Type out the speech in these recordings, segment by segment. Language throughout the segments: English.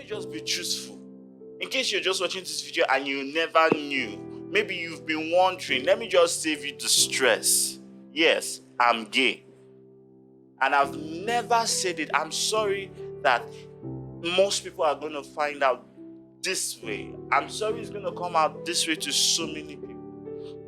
me just be truthful. In case you're just watching this video and you never knew, maybe you've been wondering, let me just save you the stress. Yes, I'm gay. And I've never said it. I'm sorry that most people are going to find out this way. I'm sorry it's going to come out this way to so many people.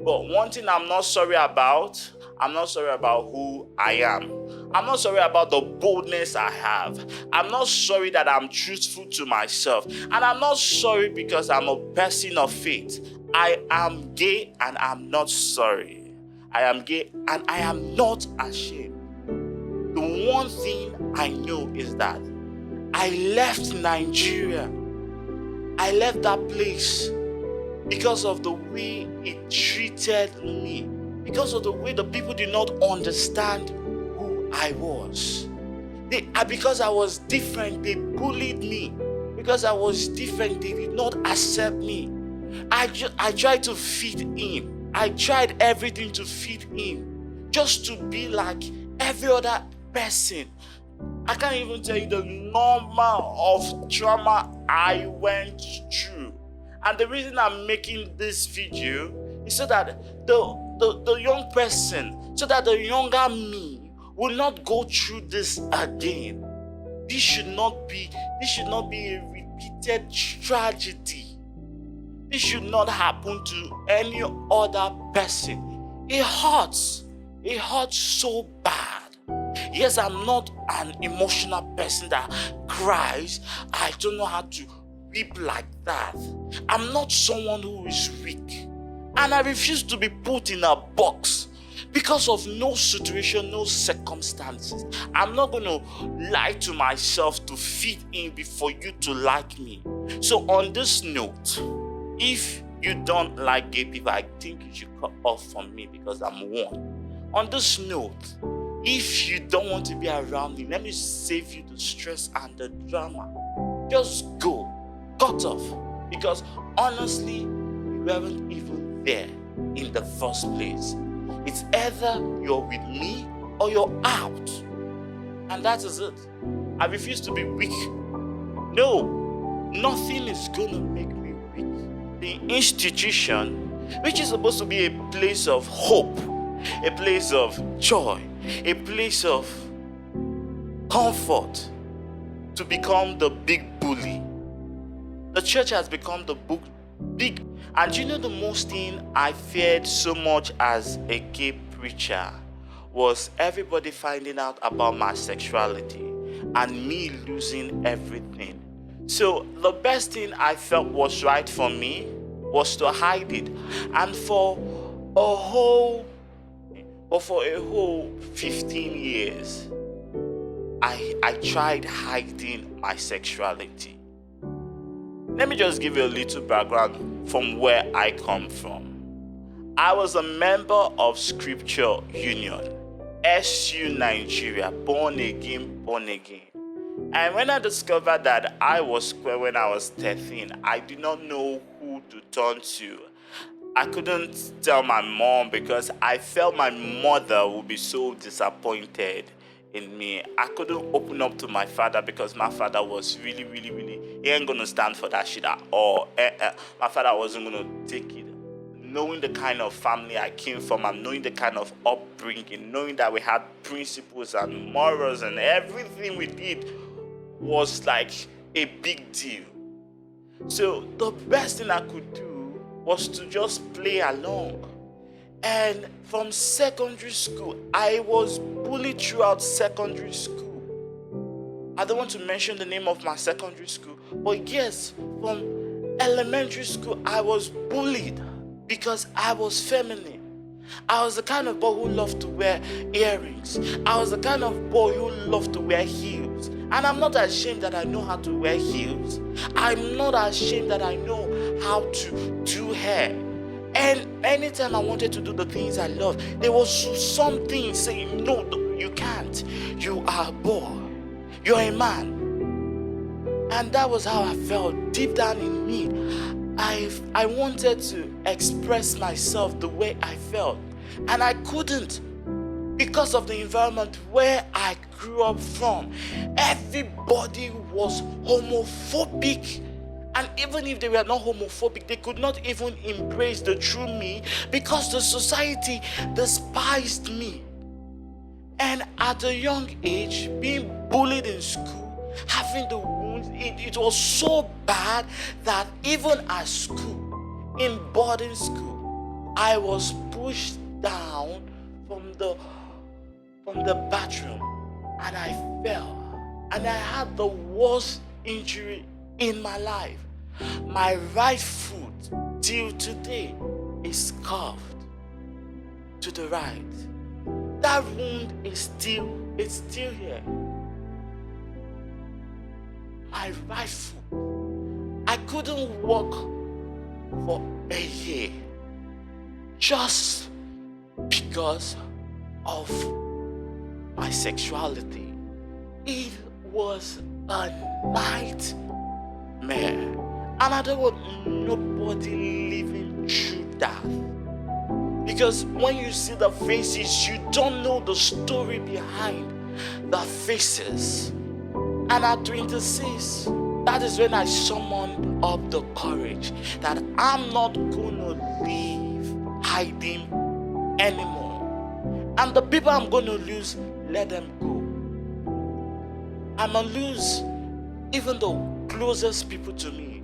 But one thing I'm not sorry about who I am. I'm not sorry about the boldness I have. I'm not sorry that I'm truthful to myself. And I'm not sorry because I'm a person of faith. I am gay and I'm not sorry. I am gay and I am not ashamed. The one thing I know is that I left Nigeria. I left that place because of the way it treated me. Because of the way the people did not understand who I was. Because I was different, they bullied me. Because I was different, they did not accept me. I tried to fit in. I tried everything to fit in. Just to be like every other person. I can't even tell you the number of trauma I went through. And the reason I'm making this video is so that the young person, so that the younger me will not go through this again. This should not be a repeated tragedy. This should not happen to any other person. It hurts. It hurts so bad. Yes, I'm not an emotional person that cries. I don't know how to weep like that. I'm not someone who is weak. And I refuse to be put in a box because of no situation, no circumstances. I'm not going to lie to myself to fit in before you to like me. So on this note, if you don't like gay people, I think you should cut off from me because I'm one. On this note, if you don't want to be around me, let me save you the stress and the drama. Just go. Cut off. Because honestly, you weren't even there in the first place. It's either you're with me or you're out. And that is it. I refuse to be weak. No, nothing is gonna make me weak. The institution, which is supposed to be a place of hope, a place of joy, a place of comfort, to become the big bully. The church has become the big. And you know the most thing I feared so much as a gay preacher was everybody finding out about my sexuality and me losing everything. So the best thing I felt was right for me was to hide it. And for a whole 15 years, I tried hiding my sexuality. Let me just give you a little background from where I come from. I was a member of Scripture Union, SU Nigeria, born again. And when I discovered that I was queer when I was 13, I did not know who to turn to. I couldn't tell my mom because I felt my mother would be so disappointed in me. I couldn't open up to my father because my father was really, he ain't gonna stand for that shit at all. My father wasn't gonna take it. Knowing the kind of family I came from and knowing the kind of upbringing, knowing that we had principles and morals and everything we did was like a big deal. So the best thing I could do was to just play along. And from secondary school, I was bullied throughout secondary school. I don't want to mention the name of my secondary school, but yes, from elementary school, I was bullied because I was feminine. I was the kind of boy who loved to wear earrings. I was the kind of boy who loved to wear heels. And I'm not ashamed that I know how to wear heels. I'm not ashamed that I know how to do hair. And anytime I wanted to do the things I loved, there was something saying, no, you can't. You are a boy. You're a man. And that was how I felt deep down in me. I wanted to express myself the way I felt. And I couldn't. because of the environment where I grew up from. Everybody was homophobic. And even if they were not homophobic, they could not even embrace the true me because the society despised me. And at a young age, being bullied in school, having the wounds, it was so bad that even at school, in boarding school, I was pushed down from the bathroom and I fell. And I had the worst injury in my life. My right foot till today is carved to the right. That wound is still here. My right foot. I couldn't walk for a year just because of my sexuality. It was a nightmare. And I don't want nobody living through that. Because when you see the faces, you don't know the story behind the faces. And at 26, that is when I summoned up the courage that I'm not going to live hiding anymore. And the people I'm going to lose, let them go. I'm going to lose even the closest people to me.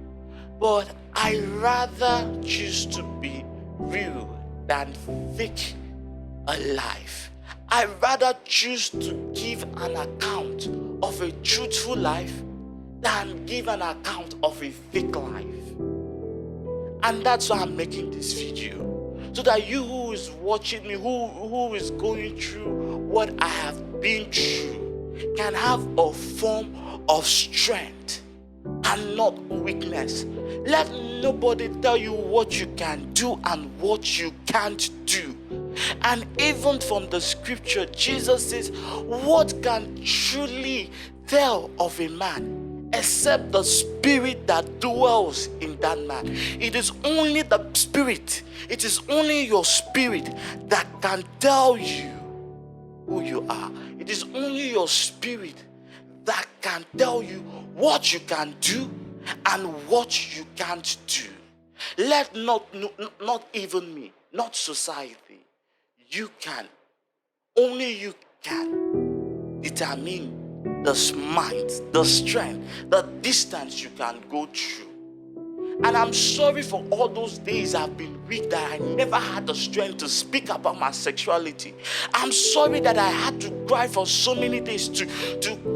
But I rather choose to be real than fake a life. I rather choose to give an account of a truthful life than give an account of a fake life. And that's why I'm making this video. So that you who is watching me, who is going through what I have been through, can have a form of strength and not weakness. Let nobody tell you what you can do and what you can't do. And even from the scripture, Jesus says, what can truly tell of a man except the spirit that dwells in that man? It is only the spirit, it is only your spirit that can tell you who you are. It is only your spirit that can tell you what you can do and what you can't do. Let not even me, not society. You can, only you can determine the mind, the strength, the distance you can go through. And I'm sorry for all those days I've been weak, that I never had the strength to speak about my sexuality. I'm sorry that I had to cry for so many days to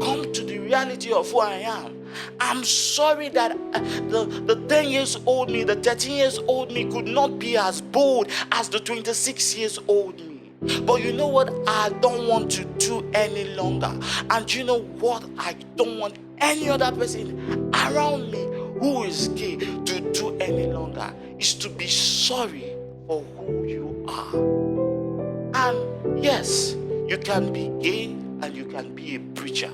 come to the reality of who I am. I'm sorry that the 10 years old me, the 13 years old me could not be as bold as the 26 years old me. But you know what I don't want to do any longer? And you know what I don't want any other person around me who is gay to do any longer? Is to be sorry for who you are. And yes, you can be gay and you can be a preacher.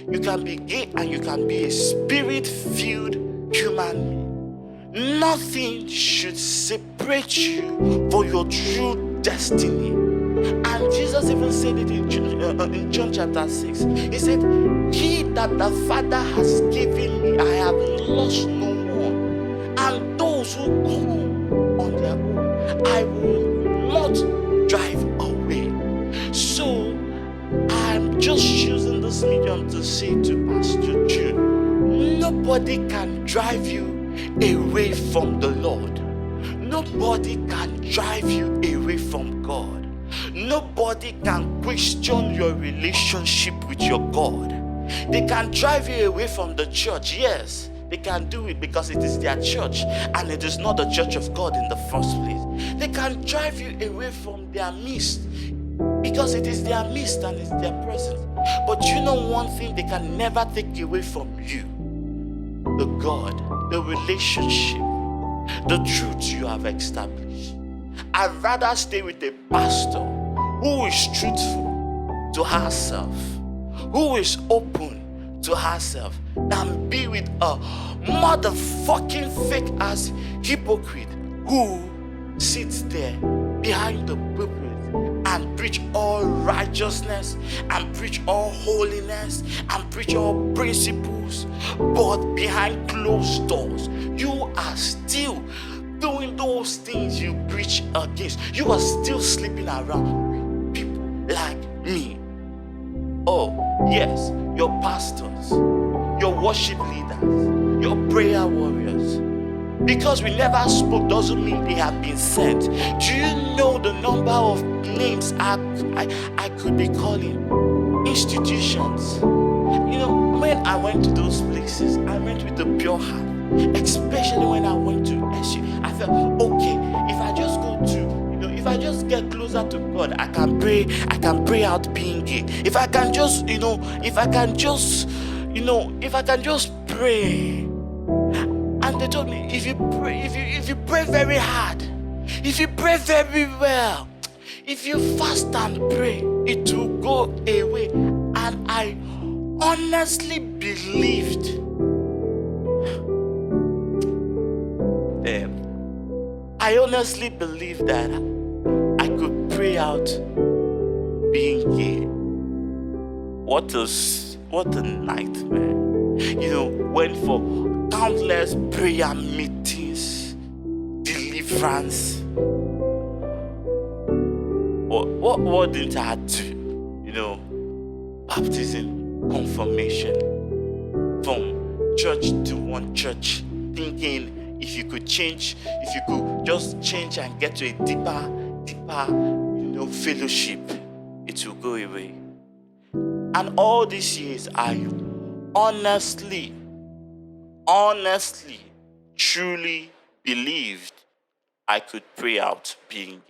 You can be gay and you can be a spirit-filled human being. Nothing should separate you from your true destiny. And Jesus even said it in John chapter 6. He said, he that the Father has given me, I have lost no one. And those who come on their own, I will not drive away. So, I'm just using this medium to say to Pastor June, nobody can drive you away from the Lord. Nobody can drive you away from God. Nobody can question your relationship with your God. They can drive you away from the church. Yes, they can do it because it is their church and it is not the church of God in the first place. They can drive you away from their midst because it is their midst and it's their presence. But you know one thing they can never take away from you: the God, the relationship, the truth you have established. I'd rather stay with a pastor who is truthful to herself, who is open to herself, than be with a motherfucking fake ass hypocrite who sits there behind the pulpit and preach all righteousness and preach all holiness and preach all principles, but behind closed doors, you are still doing those things you preach against. You are still sleeping around with people like me. Oh, yes, your pastors, your worship leaders, your prayer warriors. Because we never spoke doesn't mean they have been sent. Do you know the number of names I could be calling? Institutions. You know, when I went to those places, I went with a pure heart. Especially when I went to SU, I felt, okay, if I just go to, if I just get closer to God, I can pray out being gay. If I can just, if I can just pray. And they told me, if you pray very hard, if you pray very well, if you fast and pray, it will go away. And I honestly believed, that I could pray out being gay. What a nightmare. Went for countless prayer meetings, deliverance. What didn't I do? Baptism, confirmation, from church to one church, thinking if you could just change and get to a deeper, fellowship, it will go away. And all these years, I honestly, truly believed I could pray out being gay.